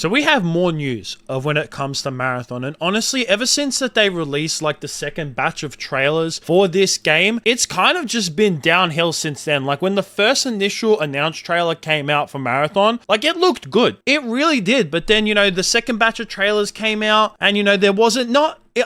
So we have more news of when it comes to Marathon, and honestly, ever since that they released like the second batch of trailers for this game, it's kind of just been downhill since then. Like when the first initial announced trailer came out for Marathon, like it looked good. It really did. But then, you know, the second batch of trailers came out and, you know, there wasn't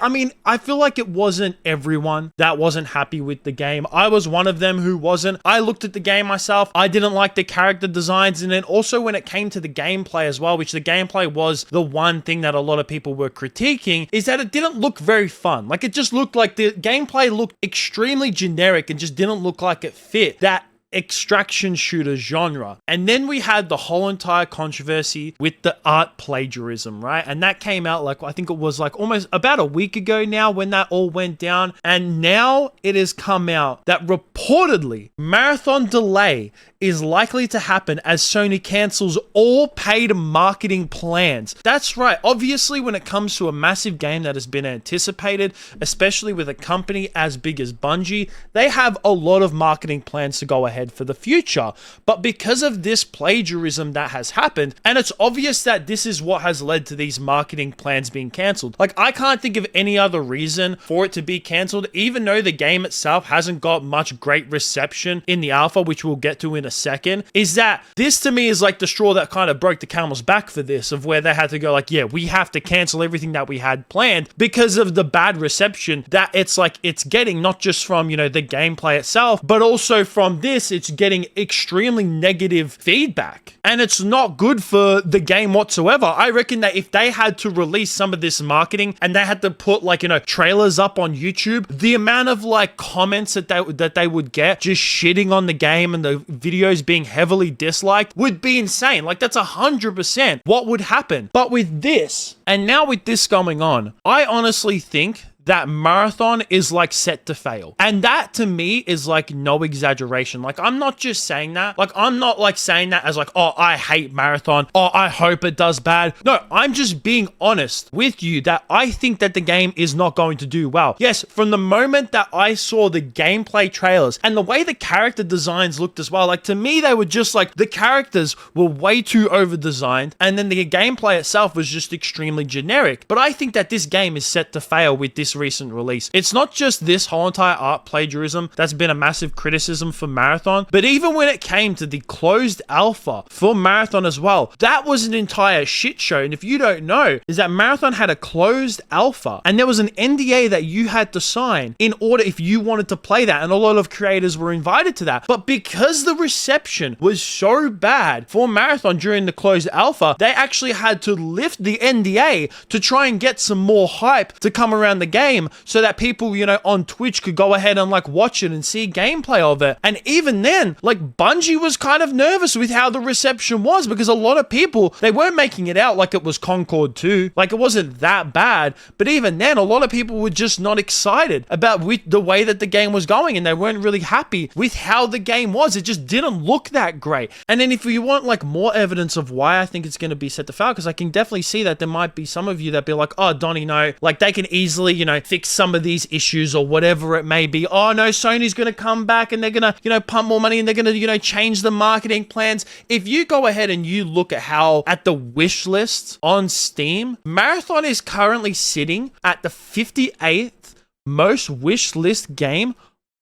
I mean, I feel like it wasn't everyone that wasn't happy with the game. I was one of them who wasn't. I looked at the game myself. I didn't like the character designs. And then also when it came to the gameplay as well, which the gameplay was the one thing that a lot of people were critiquing, is that it didn't look very fun. Like it just looked like the gameplay looked extremely generic and just didn't look like it fit that extraction shooter genre. And then we had the whole entire controversy with the art plagiarism, right? And that came out like, I think it was like almost about a week ago now when that all went down. And now it has come out that reportedly Marathon delay is likely to happen as Sony cancels all paid marketing plans. That's right. Obviously, when it comes to a massive game that has been anticipated, especially with a company as big as Bungie, they have a lot of marketing plans to go ahead for the future. But because of this plagiarism that has happened, and it's obvious that this is what has led to these marketing plans being cancelled. Like, I can't think of any other reason for it to be cancelled, even though the game itself hasn't got much great reception in the alpha, which we'll get to in a second. Is that this to me is like the straw that kind of broke the camel's back for this, of where they had to go like, yeah, we have to cancel everything that we had planned because of the bad reception that it's getting, not just from, you know, the gameplay itself, but also from this, it's getting extremely negative feedback. And it's not good for the game whatsoever. I reckon that if they had to release some of this marketing and they had to put like, you know, trailers up on YouTube, the amount of like comments that they would get just shitting on the game and the videos being heavily disliked would be insane. Like that's 100% what would happen. But with this, and now with this going on, I honestly think that Marathon is like set to fail. And that to me is like no exaggeration. Like I'm not just saying that. Like I'm not like saying that as like, oh, I hate Marathon. Oh, I hope it does bad. No, I'm just being honest with you that I think that the game is not going to do well. Yes, from the moment that I saw the gameplay trailers and the way the character designs looked as well, like to me, they were just like, the characters were way too over designed. And then the gameplay itself was just extremely generic. But I think that this game is set to fail with this recent release. It's not just this whole entire art plagiarism that's been a massive criticism for Marathon, but even when it came to the closed alpha for Marathon as well, that was an entire shit show. And if you don't know, is that Marathon had a closed alpha and there was an NDA that you had to sign in order if you wanted to play that, and a lot of creators were invited to that. But because the reception was so bad for Marathon during the closed alpha, they actually had to lift the NDA to try and get some more hype to come around the game, so that people, you know, on Twitch could go ahead and like watch it and see gameplay of it. And even then, like Bungie was kind of nervous with how the reception was, because a lot of people, they weren't making it out like it was Concord 2. Like it wasn't that bad. But even then, a lot of people were just not excited about with the way that the game was going, and they weren't really happy with how the game was. It just didn't look that great. And then if you want like more evidence of why I think it's going to be set to fail, because I can definitely see that there might be some of you that be like, oh, Donnie, no, like they can easily, you know, fix some of these issues or whatever it may be. Oh no, Sony's going to come back and they're going to, you know, pump more money and they're going to, you know, change the marketing plans. If you go ahead and you look at at the wish lists on Steam, Marathon is currently sitting at the 58th most wish list game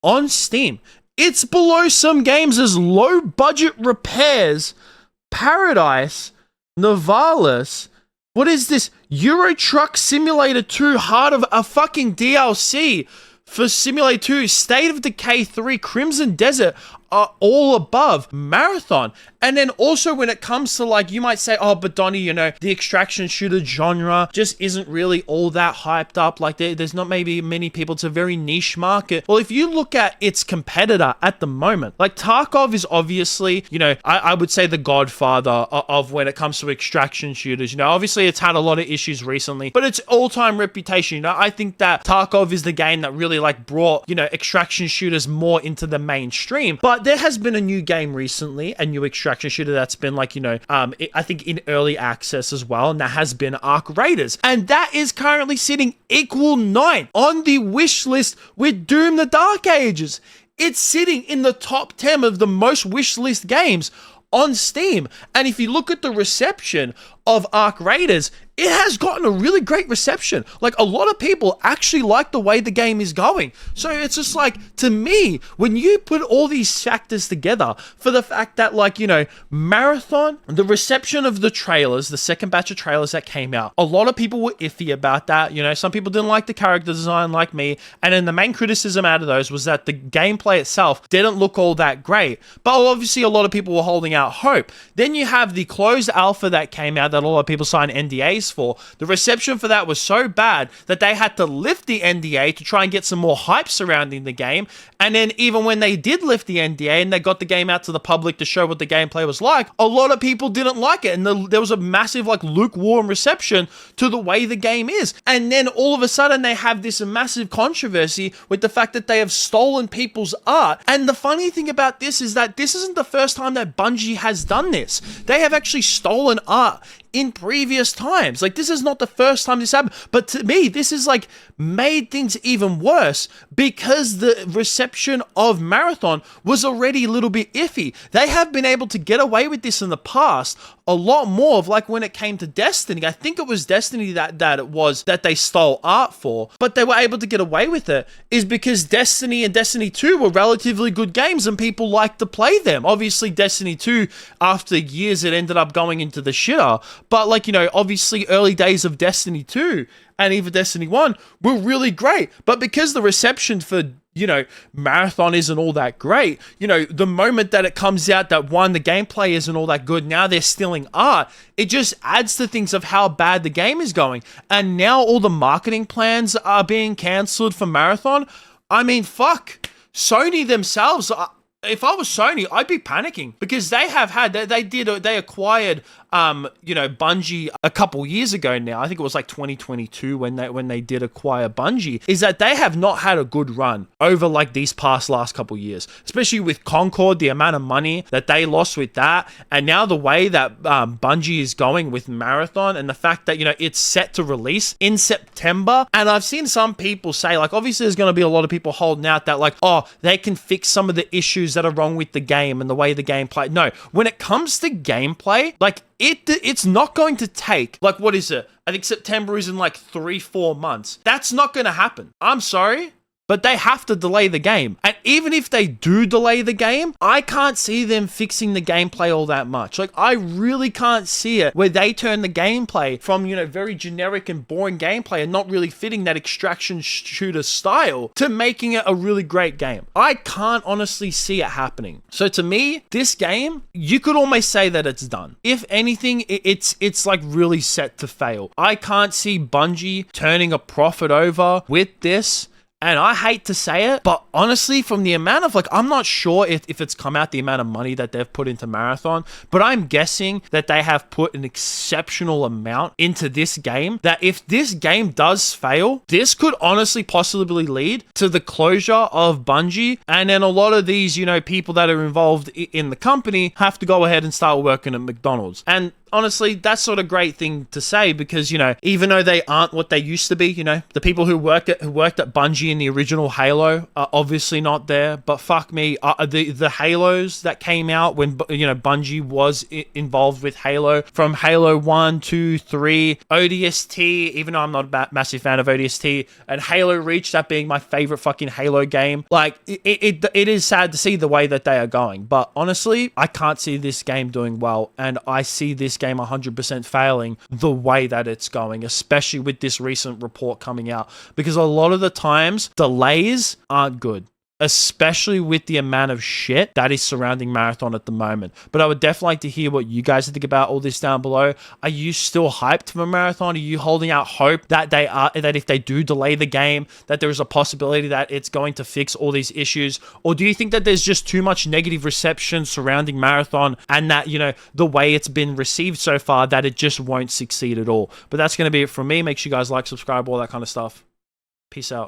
on Steam. It's below some games as Low Budget Repairs, Paradise, Novalis. What is this? Euro Truck Simulator 2, Heart of a fucking DLC for Simulator 2, State of Decay 3, Crimson Desert are all above Marathon. And then also when it comes to like, you might say, oh, but Donnie, you know, the extraction shooter genre just isn't really all that hyped up. Like there's not maybe many people. It's a very niche market. Well, if you look at its competitor at the moment, like Tarkov is obviously, you know, I would say the godfather of when it comes to extraction shooters. You know, obviously it's had a lot of issues recently, but its all-time reputation, you know, I think that Tarkov is the game that really like brought, you know, extraction shooters more into the mainstream. But there has been a new game recently, a new extraction shooter that's been like, you know, I think in early access as well, and that has been Arc Raiders, and that is currently sitting equal 9 on the wish list with Doom the Dark Ages. It's sitting in the top 10 of the most wish list games on Steam. And if you look at the reception of Arc Raiders, it has gotten a really great reception. Like, a lot of people actually like the way the game is going. So it's just like, to me, when you put all these factors together for the fact that, like, you know, Marathon, the reception of the trailers, the second batch of trailers that came out, a lot of people were iffy about that. You know, some people didn't like the character design like me. And then the main criticism out of those was that the gameplay itself didn't look all that great. But obviously a lot of people were holding out hope. Then you have the closed alpha that came out that a lot of people signed NDAs for. The reception for that was so bad that they had to lift the NDA to try and get some more hype surrounding the game. And then even when they did lift the NDA and they got the game out to the public to show what the gameplay was like, a lot of people didn't like it. And there was a massive, like, lukewarm reception to the way the game is. And then all of a sudden they have this massive controversy with the fact that they have stolen people's art. And the funny thing about this is that this isn't the first time that Bungie has done this. They have actually stolen art in previous times. Like, this is not the first time this happened, but to me, this is like made things even worse because the reception of Marathon was already a little bit iffy. They have been able to get away with this in the past a lot more of, like, when it came to Destiny. I think it was Destiny that it was that they stole art for, but they were able to get away with it is because Destiny and Destiny 2 were relatively good games and people liked to play them. Obviously, Destiny 2, after years, it ended up going into the shitter. But, like, you know, obviously early days of Destiny 2 and even Destiny 1 were really great. But because the reception for, you know, Marathon isn't all that great, you know, the moment that it comes out that, one, the gameplay isn't all that good, now they're stealing art, it just adds to things of how bad the game is going. And now all the marketing plans are being cancelled for Marathon. I mean, fuck. Sony themselves, if I was Sony, I'd be panicking because they have had, they acquired, you know, Bungie a couple years ago now. I think it was like 2022 when they did acquire Bungie, is that they have not had a good run over like these last couple years, especially with Concord, the amount of money that they lost with that. And now the way that Bungie is going with Marathon and the fact that, you know, it's set to release in September. And I've seen some people say, like, obviously there's going to be a lot of people holding out that, like, oh, they can fix some of the issues that are wrong with the game and the way the game play. No, when it comes to gameplay, like, it's not going to take, like, what is it? I think September is in like 3-4 months. That's not going to happen. I'm sorry, but they have to delay the game. And even if they do delay the game, I can't see them fixing the gameplay all that much. Like, I really can't see it where they turn the gameplay from, you know, very generic and boring gameplay and not really fitting that extraction shooter style to making it a really great game. I can't honestly see it happening. So to me, this game, you could almost say that it's done. If anything, it's like really set to fail. I can't see Bungie turning a profit over with this. And I hate to say it, but honestly, from the amount of, like, I'm not sure if it's come out the amount of money that they've put into Marathon, but I'm guessing that they have put an exceptional amount into this game, that if this game does fail, this could honestly possibly lead to the closure of Bungie. And then a lot of these, you know, people that are involved in the company have to go ahead and start working at McDonald's. And honestly, that's sort of great thing to say because, you know, even though they aren't what they used to be, you know, the people who worked at Bungie in the original Halo are obviously not there. But fuck me, the Halos that came out when, you know, Bungie was involved with Halo, from Halo 1, 2, 3, ODST, even though I'm not a massive fan of ODST, and Halo Reach, that being my favorite fucking Halo game. Like, it is sad to see the way that they are going. But honestly, I can't see this game doing well, and I see this game 100% failing the way that it's going, especially with this recent report coming out, because a lot of the times delays aren't good, especially with the amount of shit that is surrounding Marathon at the moment. But I would definitely like to hear what you guys think about all this down below. Are you still hyped for Marathon? Are you holding out hope that that if they do delay the game, that there is a possibility that it's going to fix all these issues? Or do you think that there's just too much negative reception surrounding Marathon and that, you know, the way it's been received so far, that it just won't succeed at all? But that's going to be it from me. Make sure you guys like, subscribe, all that kind of stuff. Peace out.